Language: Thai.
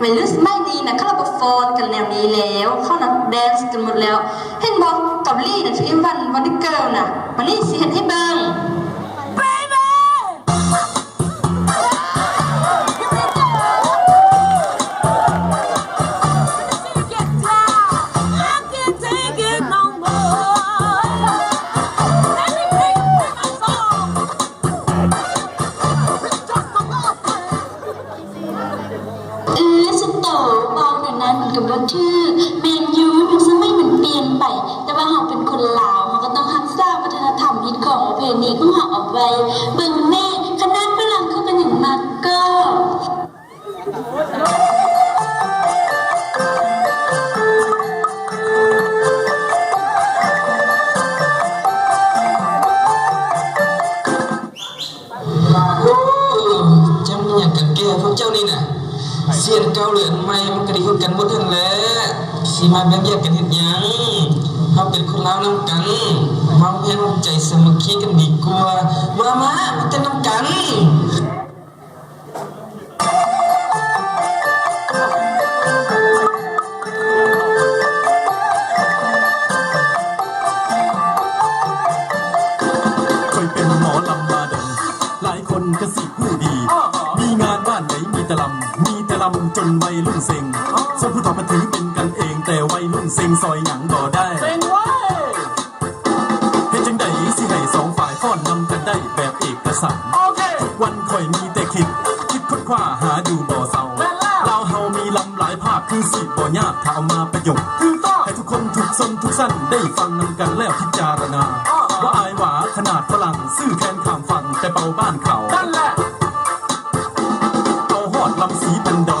วัยรุ่นไม่ดีนะเขาเราฟอนกันแนวนี้แล้วเข้านักแดนซ์กันหมดแล้วเห็นบอกเกาหลีนะที่วันที่เกิลนะวันนี้สิเห็นให้เบิ้งสโตบองอย่างนั้นเหมือนกับว่าชื่อเมนยูยุคสมัยมันเปลี่ยนไปแต่ว่าเราเป็นคนลาวเราก็ต้องรักษาวัฒนธรรมฮิตของประเพณีของเราเอาไว้เบิ่งแม่คณะฝรั่งเขากันอย่างมากก็จำอย่างกันแก่พวกเจ้านี่น่ะเสียนเก่าเหลือนใหม่มันก็ได้คุยกันหมดทั้งแหละสิมาแบ่งแยกกันเฮ็ดหยังเราเป็นคนลาวนำกันมาเพียงใจสามัคคีกันดีกว่ามาเต้นนำกันเคยเป็นหมอลำมาดังหลายคนก็สิผู้ดีมีงานบ้านไหนมีแต่ลำจนวัยรุ่นเซ็งส่วนผู้ต่อมาถือเป็นกันเองแต่วัยรุ่นเซ็งซอยหยังบ่ได้เฮ็ดจังใดสิให้สองฝ่ายฟ้อนนำกันได้แบบเอกสารวันค่อยมีแต่คิดค้นคว้าหาดูบ่เศร้าเราเฮามีลำหลายภาคคือสิบ่ยากถ้าเอามาประยุกต์ให้ทุกคนทุกซนทุกสั้นได้ฟังนำกันแล้วพิจารณาว่าอายหวาขนาดฝรั่งซื่อแทนข้ามฝั่งแต่เป่าบ้านเขาเอาหอดลำสีเป็นดอก